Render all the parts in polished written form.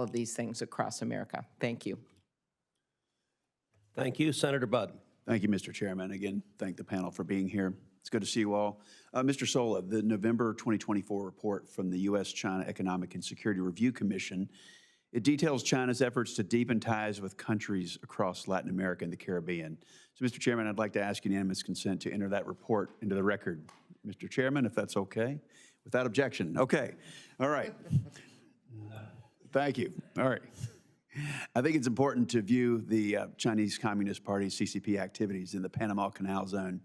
of these things across America. Thank you. Thank you. Senator Budd. Thank you, Mr. Chairman. Again, thank the panel for being here. It's good to see you all. Mr. Sola, the November 2024 report from the U.S.-China Economic and Security Review Commission, it details China's efforts to deepen ties with countries across Latin America and the Caribbean. So, Mr. Chairman, I'd like to ask unanimous consent to enter that report into the record. Mr. Chairman, if that's okay? Without objection. Okay. All right. Thank you. All right. I think it's important to view the Chinese Communist Party, CCP, activities in the Panama Canal zone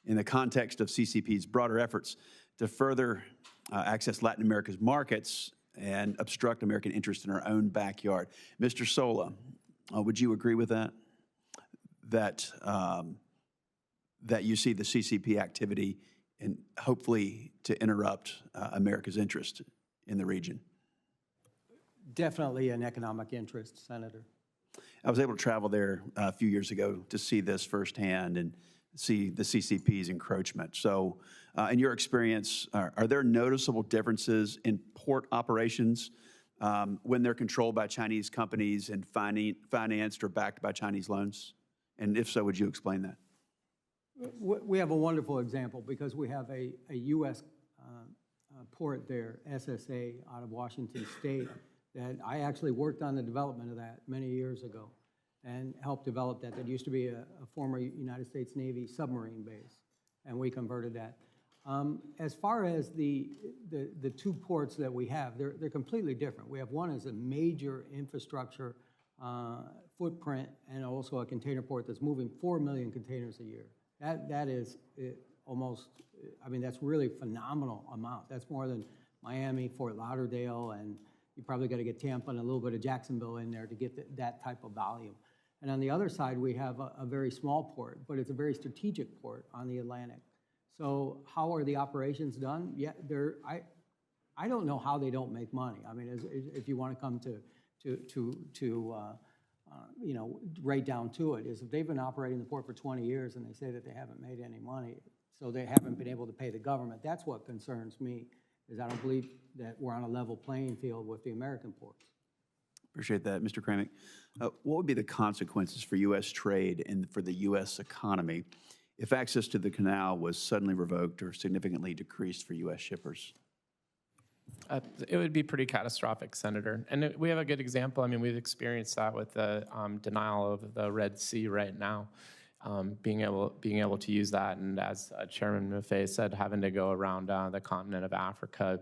in the context of CCP's broader efforts to further access Latin America's markets and obstruct American interest in our own backyard. Mr. Sola, would you agree with that? That you see the CCP activity and hopefully to interrupt America's interest in the region? Definitely an economic interest, Senator. I was able to travel there a few years ago to see this firsthand and see the CCP's encroachment. So in your experience, are there noticeable differences in port operations when they're controlled by Chinese companies and financed or backed by Chinese loans? And if so, would you explain that? We have a wonderful example because we have a U.S. Port there, SSA, out of Washington State, that I actually worked on the development of that many years ago and helped develop that. That used to be a former United States Navy submarine base, and we converted that. As far as the two ports that we have, they're completely different. We have one as a major infrastructure footprint and also a container port that's moving 4 million containers a year. That is almost, I mean, that's really phenomenal amount. That's more than Miami, Fort Lauderdale, and you probably got to get Tampa and a little bit of Jacksonville in there to get that type of volume. And on the other side, we have a very small port, but it's a very strategic port on the Atlantic. So how are the operations done? Yeah, I don't know how they don't make money. I mean, if you want to come you know, right down to it, is if they've been operating the port for 20 years and they say that they haven't made any money, so they haven't been able to pay the government. That's what concerns me, is I don't believe that we're on a level playing field with the American ports. Appreciate that. Mr. Kramick, what would be the consequences for U.S. trade and for the U.S. economy if access to the canal was suddenly revoked or significantly decreased for U.S. shippers? It would be pretty catastrophic, Senator. And we have a good example. I mean, we've experienced that with the denial of the Red Sea right now, being able to use that. And as Chairman Maffei said, having to go around the continent of Africa,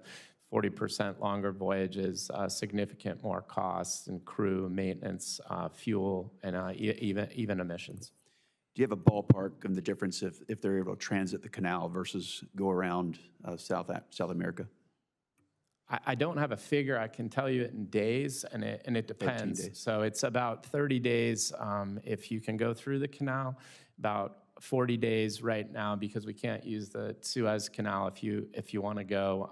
40% longer voyages, significant more costs in crew, maintenance, fuel, and even emissions. Do you have a ballpark of the difference if they're able to transit the canal versus go around South America? I don't have a figure. I can tell you it in days, and it depends. 13 days. So it's about 30 days if you can go through the canal, about 40 days right now because we can't use the Suez Canal if you want to go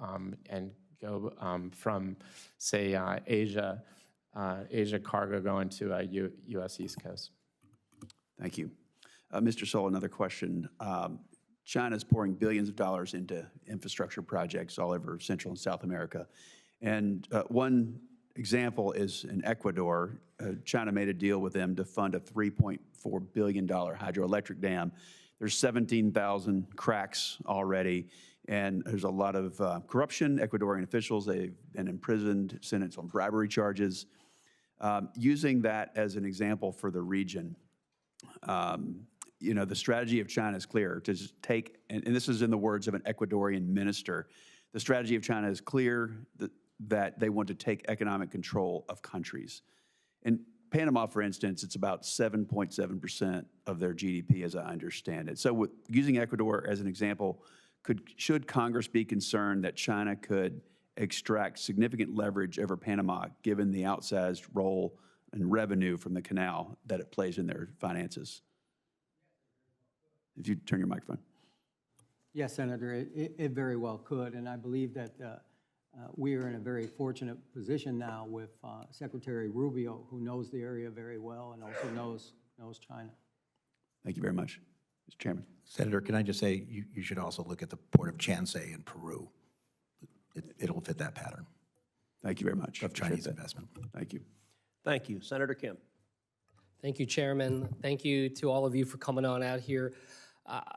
and go from, say, Asia cargo going to U.S. East Coast. Thank you. Mr. Sola, another question. China's pouring billions of dollars into infrastructure projects all over Central and South America. And one example is in Ecuador. China made a deal with them to fund a $3.4 billion hydroelectric dam. There's 17,000 cracks already, and there's a lot of corruption. Ecuadorian officials, they've been imprisoned, sentenced on bribery charges. Using that as an example for the region, you know, the strategy of China is clear to just take, and this is in the words of an Ecuadorian minister, the strategy of China is clear that they want to take economic control of countries. In Panama, for instance, it's about 7.7% of their GDP, as I understand it. So using Ecuador as an example, should Congress be concerned that China could extract significant leverage over Panama, given the outsized role and revenue from the canal that it plays in their finances? If you turn your microphone. Yes, Senator, it very well could, and I believe that we are in a very fortunate position now with Secretary Rubio, who knows the area very well and also knows China. Thank you very much. Mr. Chairman. Senator, can I just say you should also look at the port of Chancay in Peru. It'll fit that pattern. Thank you very much. of Appreciate Chinese that. investment. Thank you. Thank you. Senator Kim. Thank you, Chairman. Thank you to all of you for coming on out here.